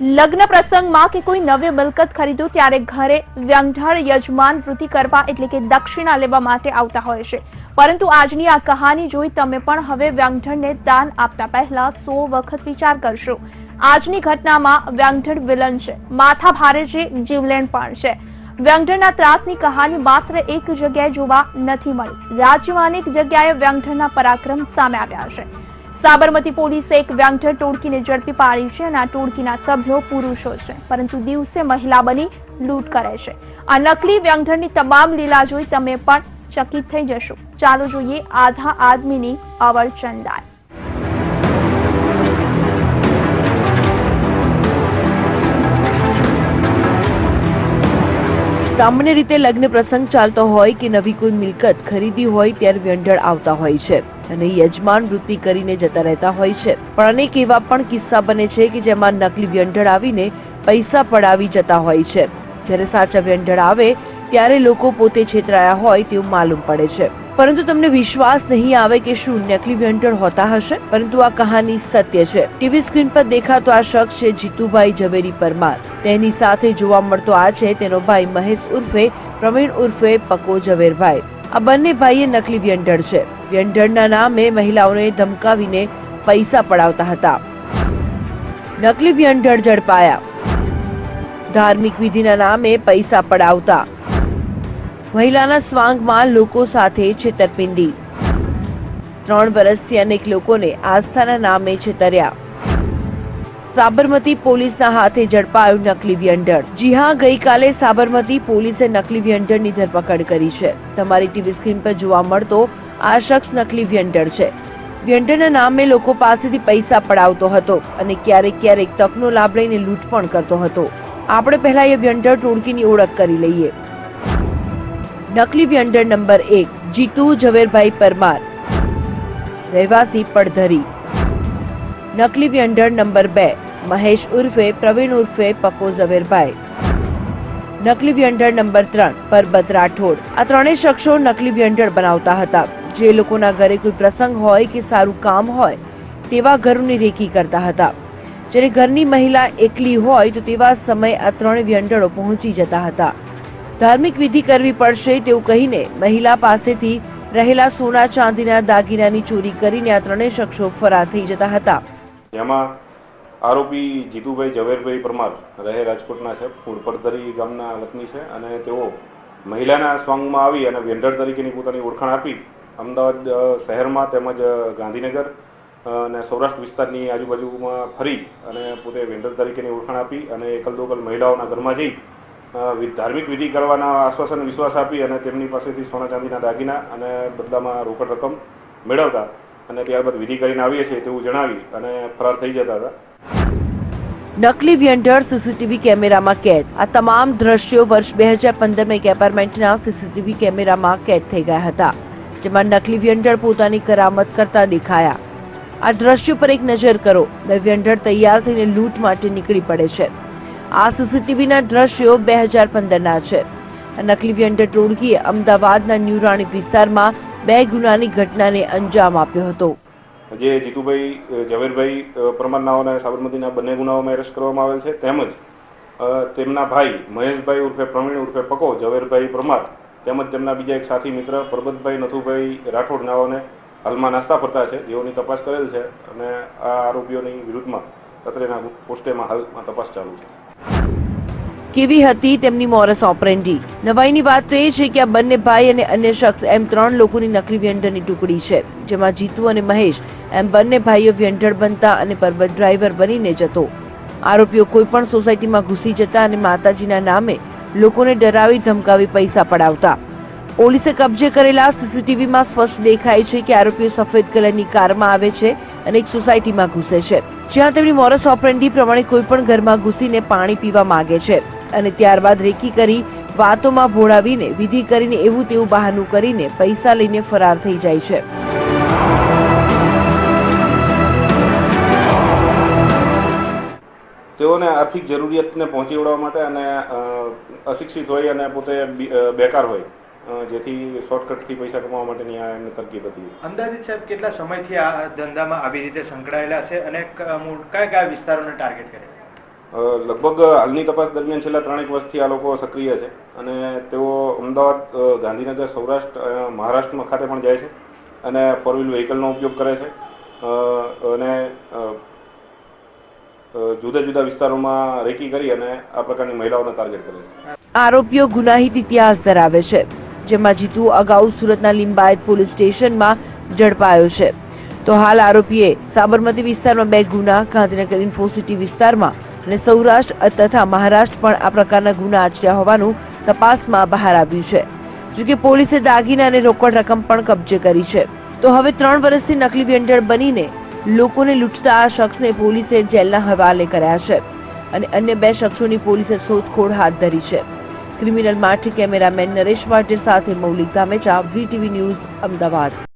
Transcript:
લગ્ન પ્રસંગમાં કે કોઈ નવી મિલકત ખરીદો ત્યારે ઘરે વ્યંઢળ યજમાન વૃત્તિ કરવા એટલે કે દક્ષિણા લેવા માટે આવતા હોય છે, પરંતુ આજની આ કહાની જોઈ તમે પણ હવે વ્યંઢળને દાન આપતા પહેલા 100 વખત વિચાર કરશો। આજની ઘટનામાં વ્યંઢળ વિલન છે, માથા ભારે છે, જીવલેણ પણ છે। વ્યંઢળના ત્રાસની કહાની માત્ર એક જગ્યાએ જોવા નથી મળી, રાજ્યમાં અનેક જગ્યાએ વ્યંઢળના પરાક્રમ સામે આવ્યા છે। સાબરમતી પોલીસે એક વ્યંઢળ ટોળકીને ઝડપી પાડી છે અને આ ટોળકીના સભ્યો પુરુષો છે, પરંતુ દિવસે મહિલા બની લૂંટ કરે છે। આ નકલી વ્યંઢળની તમામ લીલા જોઈ તમે પણ ચકિત થઈ જશો। ચાલો જોઈએ આધા આદમીની અવરચંદાય। સામાન્ય રીતે લગ્ન પ્રસંગ ચાલતો હોય કે નવી કોઈ મિલકત ખરીદી હોય ત્યારે વ્યંઢળ આવતા હોય છે અને યજમાન વૃત્તિ કરીને જતા રહેતા હોય છે, પણ અનેક એવા પણ કિસ્સા બને છે કે જેમાં નકલી વ્યંઢળ આવીને પૈસા પડાવી જતા હોય છે। જ્યારે સાચા વ્યંઢળ આવે ત્યારે લોકો પોતે છેતરાયા હોય તેવું માલુમ પડે છે, પરંતુ તમને વિશ્વાસ નહીં આવે કે શું નકલી વ્યંઢળ હોતા હશે, પરંતુ આ કહાની સત્ય છે। ટીવી સ્ક્રીન પર દેખાતો આ શખ્સ છે જીતુભાઈ ઝવેરી પરમાર। તેની સાથે જોવા મળતો આ છે તેનો ભાઈ મહેશ ઉર્ફે પ્રવીણ ઉર્ફે પકો ઝવેરભાઈ। આ બંને ભાઈએ નકલી વ્યંઢળ છે। વ્યંઢળના નામે મહિલાઓને ધમકાવીને પૈસા પડાવતા હતા। નકલી વ્યંઢળ ઝડપાયા। ધાર્મિક વિધિના નામે પૈસા પડાવતા। મહિલાના સ્વાંગમાં લોકો સાથે છેતરપિંડી। 3 વર્ષથી અનેક લોકોને આસ્થાના નામે છેતર્યા। સાબરમતી પોલીસના હાથે ઝડપાયું નકલી વ્યંઢળ। જી હા, ગઈકાલે સાબરમતી પોલીસે નકલી વ્યંઢળની ધરપકડ કરી છે। તમારી ટીવી સ્ક્રીન પર જોવા મળતો આ શખ્સ નકલી વ્યંઢળ છે। વ્યંઢળના નામે લોકો પાસેથી પૈસા પડાવતો હતો અને ક્યારેક તકનો લાભ લઈને લૂંટ પણ કરતો હતો। આપણે પહેલા એ વ્યંઢળ ટોળકીની ઓળખ કરી લઈએ। નકલી વ્યંઢળ નંબર 1 જીતુ ઝવેરભાઈ પરમાર, રહેવાસી પડધરી। નકલી વ્યંઢળ નંબર 2 મહેશ ઉર્ફે પ્રવીણ ઉર્ફે પકો ઝવેરભાઈ। નકલી વ્યંઢળ નંબર 3 પરબત રાઠોડ। આ ત્રણેય શખ્સો નકલી વ્યંઢળ બનાવતા હતા। જે લોકોના ઘરે કોઈ પ્રસંગ હોય કે સારું કામ હોય તેવા ઘરોની રેકી કરતા હતા। જ્યારે ઘરની મહિલા એકલી હોય તો તેવા સમયે આ ત્રણેય વ્યંઢળો પહોંચી જતા હતા। ધાર્મિક વિધિ કરવી પડશે તેવું કહીને મહિલા પાસેથી રહેલા સોના ચાંદીના દાગીનાની ચોરી કરીને આ ત્રણેય શખ્સો ફરાર થઈ જતા હતા। જેમાં આરોપી જીતુભાઈ ઝવેરભાઈ પરમાર રહે રાજકોટના છે, મૂળ પડધરી ગામના વતની છે અને તેઓ મહિલાના સ્વાંગમાં આવી અને વ્યંઢળ તરીકેની પોતાની ઓળખાણ આપી અમદાવાદ શહેરમાં તેમજ ગાંધીનગર અને સૌરાષ્ટ્ર વિસ્તારની આજુબાજુમાં ફરી અને પોતે વ્યંઢળ તરીકેની ઓળખાણ આપી અને એકલ મહિલાઓના ઘરમાં જઈ ધાર્મિક વિધિ કરવાના આશ્વાસન વિશ્વાસ આપી અને તેમની પાસેથી સોના ચાંદીના દાગીના અને બદલામાં રોકડ રકમ મેળવતા અને ત્યારબાદ વિધિ કરીને આવીએ છીએ તેવું જણાવી અને ફરાર થઈ જતા હતા। નકલી વ્યંઢળ સીસીટીવી કેમેરામાં કેદ। આ તમામ દ્રશ્યો વર્ષ 2015માં એક એપાર્ટમેન્ટના સીસીટીવી કેમેરામાં કેદ થઈ ગયા હતા, જેમાં નકલી વ્યંઢળ પોતાની કરામત કરતા દેખાયા। આ દ્રશ્યો પર એક નજર કરો। વ્યંઢળ તૈયાર થઈને લૂંટ માટે નીકળી પડે છે। આ સીસીટીવીના દ્રશ્યો 2015ના છે। આ નકલી વ્યંઢળ ટોળકીએ અમદાવાદના ન્યૂ રાણીપ વિસ્તારમાં 2 ગુનાની ઘટનાને અંજામ આપ્યો હતો। જે જીતુભાઈ ઝવેરભાઈ પરમાર નાઓના સાબરમતીના બંને ગુનાઓમાં એરેસ્ટ કરવામાં આવેલ છે, તેમજ તેમના ભાઈ મહેશભાઈ ઉર્ફે પ્રવીણ ઉર્ફે પકો ઝવેરભાઈ પરમાર તેમજ તેમના બીજા એક સાથી મિત્ર પરબતભાઈ નથુભાઈ રાઠોડ નાઓને હાલમાં નાસ્તા ફરતા છે, જેઓની તપાસ કરેલ છે અને આ આરોપીઓની વિરુદ્ધમાં તત્રેના પોસ્ટેમાં હાલમાં તપાસ ચાલુ છે। કેવી હતી તેમની મોરસ ઓપરેન્ડી? નવાઈની વાત તો એ છે કે આ બંને ભાઈ અને અન્ય શખ્સ એમ 3 લોકોની નકલી વ્યંઢળની ટુકડી છે, જેમાં જીતુ અને મહેશ એમ બંને ભાઈઓ વ્યંઢળ બનતા અને પરબત ડ્રાઈવર બનીને જતો। આરોપીઓ કોઈ પણ સોસાયટીમાં ઘૂસી જતા અને માતાજીના નામે લોકોને ડરાવી ધમકાવી પૈસા પડાવતા। પોલીસે કબજે કરેલા સીસીટીવીમાં સ્પષ્ટ દેખાય છે કે આરોપીઓ સફેદ કલરની કારમાં આવે છે અને એક સોસાયટીમાં ઘૂસે છે, જ્યાં તેમની મોરસ ઓપરેન્ડી પ્રમાણે કોઈ પણ ઘરમાં ઘૂસીને પાણી પીવા માંગે છે અને ત્યારબાદ રેકી કરી વાતોમાં ભોળાવીને વિધિ કરીને એવું તેવું બહાનું કરીને પૈસા લઈને ફરાર થઈ જાય છે। તેઓને આર્થિક જરૂરિયાતને પહોંચી વળવા માટે અને અશિક્ષિત હોય અને પોતે બેકાર હોય, જેથી શોર્ટકટથી પૈસા કમાવા માટેની આ એમની તરકીબ હતી। અંદાજિત સાહેબ કેટલા સમયથી આ ધંધામાં આવી રીતે સંકળાયેલા છે અને કયા કયા વિસ્તારોને ટાર્ગેટ કરે? લગભગ હાલની તપાસ દરમિયાન છેલ્લા 3 વર્ષથી આ લોકો સક્રિય છે અને તેઓ અમદાવાદ, ગાંધીનગર, સૌરાષ્ટ્ર, મહારાષ્ટ્રમાં ખાતે પણ જાય છે અને 4 વ્હીલ વ્હીકલનો ઉપયોગ કરે છે અને જુદા જુદા વિસ્તારોમાં રેકી કરી અને આ પ્રકારની મહિલાઓને ટાર્ગેટ કરે છે. આરોપીઓ ગુનાહિત ઇતિહાસ ધરાવે છે, જેમાં જીતુ અગાઉ સુરતના લિંબાયત પોલીસ સ્ટેશનમાં ઝડપાયો છે. તો હાલ આરોપીએ સાબરમતી વિસ્તારમાં 2 ગુના, ગાંધીનગર ઇન્ફોસિટી વિસ્તારમાં અને સૌરાષ્ટ્ર તથા મહારાષ્ટ્ર પણ આ પ્રકારના ગુના આચર્યા હોવાનું તપાસમાં બહાર આવ્યું છે. જોકે પોલીસે દાગીના અને રોકડ રકમ પણ કબજે કરી છે. તો હવે 3 વર્ષથી નકલી વેન્ડર બનીને લોકોને લૂંટતા આ શખ્સને પોલીસે જેલના હવાલે કર્યા છે અને અન્ય 2 શખ્સોની પોલીસે શોધખોળ હાથ ધરી છે. ક્રિમિનલ માટે કેમેરામેન નરેશ વાટેર સાથે મૌલિક ધામેચા, VTV ન્યૂઝ, અમદાવાદ.